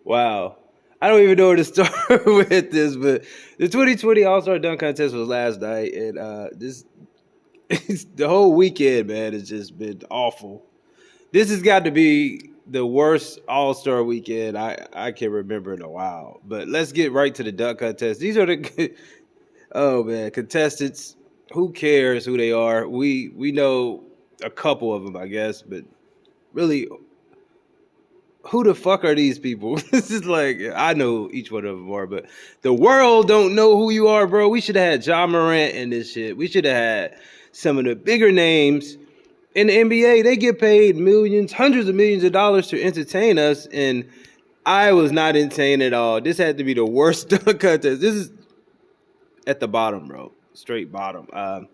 Wow. I don't even know where to start with this, but the 2020 All-Star Dunk Contest was last night, and this the whole weekend, man, has just been awful. This has got to be the worst All-Star weekend I can remember in a while. But let's get right to the dunk contest. These are the oh man contestants. Who cares who they are? We know a couple of them, I guess, but really, who the fuck are these people? This is like I know each one of them are, but the world don't know who you are, bro. We should have had Ja Morant in this shit. We should have had some of the bigger names in the NBA. They get paid millions, hundreds of millions of dollars to entertain us, and I was not entertained at all. This had to be the worst dunk contest. This is at the bottom, bro. Straight bottom.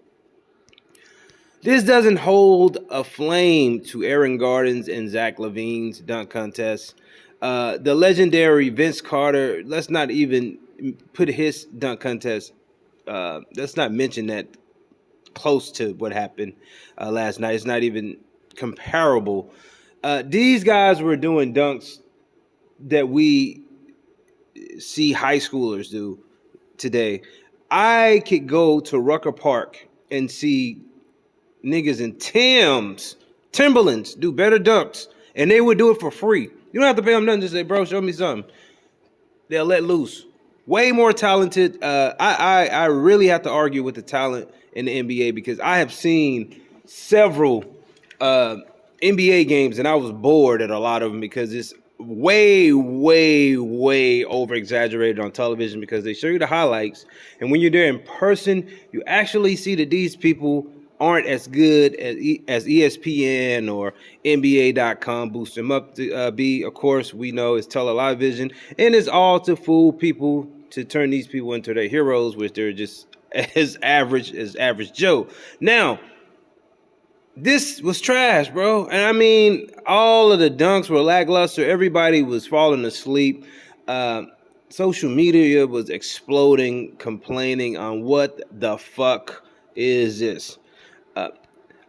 This doesn't hold a flame to Aaron Gordon's and Zach LaVine's dunk contest. The legendary Vince Carter, let's not even put his dunk contest, let's not mention that close to what happened last night. It's not even comparable. These guys were doing dunks that we see high schoolers do today. I could go to Rucker Park and see niggas in Timberlands do better dunks, and they would do it for free. You don't have to pay them nothing. Just say, bro, show me something. They'll let loose. Way more talented. I really have to argue with the talent in the NBA because I have seen several NBA games, and I was bored at a lot of them because it's way over exaggerated on television because they show you the highlights, and when you're there in person, you actually see that these people aren't as good as ESPN or NBA.com boost them up to be. Of course, we know it's television, and it's all to fool people to turn these people into their heroes, which they're just as average Joe. Now, this was trash, bro. And I mean, all of the dunks were lackluster. Everybody was falling asleep. Social media was exploding, complaining on what the fuck is this.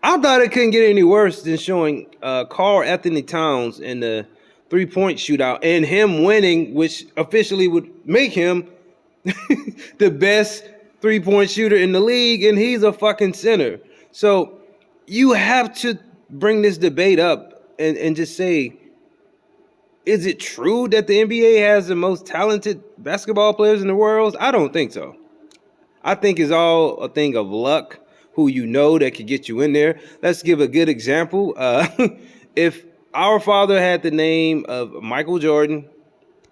I thought it couldn't get any worse than showing Karl Anthony Towns in the three-point shootout and him winning, which officially would make him the best three-point shooter in the league, and he's a fucking center. So you have to bring this debate up and just say, is it true that the NBA has the most talented basketball players in the world? I don't think so. I think it's all a thing of luck, who you know that could get you in there. Let's give a good example. If our father had the name of Michael Jordan,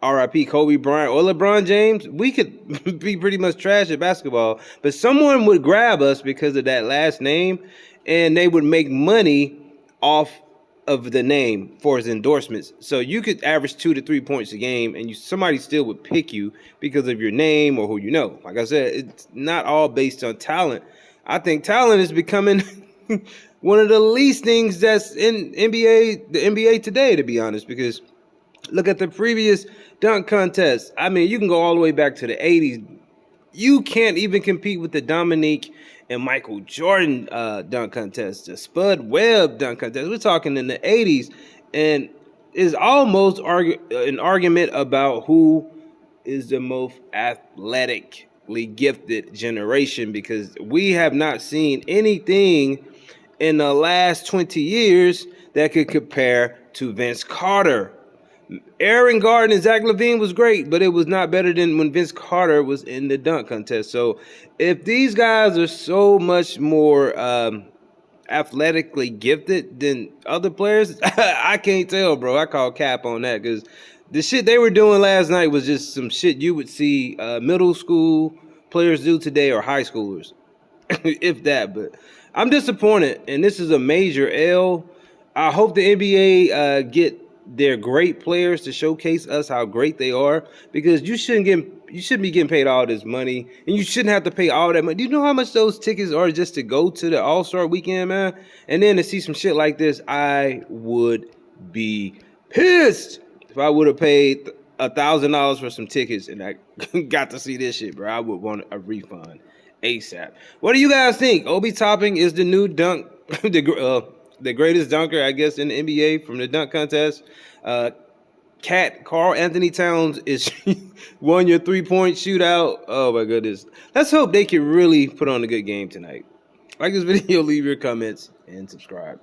R.I.P. Kobe Bryant, or LeBron James, we could be pretty much trash at basketball. But someone would grab us because of that last name, and they would make money off of the name for his endorsements. So you could average 2 to 3 points a game, and somebody still would pick you because of your name or who you know. Like I said, it's not all based on talent. I think talent is becoming one of the least things that's in the NBA today, to be honest, because look at the previous dunk contest. I mean, you can go all the way back to the 80s. You can't even compete with the Dominique and Michael Jordan dunk contest, the Spud Webb dunk contest. We're talking in the 80s, and it's almost an argument about who is the most athletic gifted generation, because we have not seen anything in the last 20 years that could compare to Vince Carter. Aaron Gordon and Zach LaVine was great, but it was not better than when Vince Carter was in the dunk contest. So if these guys are so much more athletically gifted than other players, I can't tell, bro. I call cap on that, because the shit they were doing last night was just some shit you would see middle school players do today, or high schoolers, if that. But I'm disappointed, and this is a major L. I hope the NBA get their great players to showcase us how great they are, because you shouldn't be getting paid all this money, and you shouldn't have to pay all that money. Do you know how much those tickets are just to go to the All-Star weekend, man? And then to see some shit like this, I would be pissed. If I would have paid $1,000 for some tickets and I got to see this shit, bro, I would want a refund ASAP. What do you guys think? Obi Toppin is the new dunk, the greatest dunker, I guess, in the NBA from the dunk contest. Carl Anthony Towns is won your 3-point shootout. Oh my goodness. Let's hope they can really put on a good game tonight. Like this video, leave your comments and subscribe.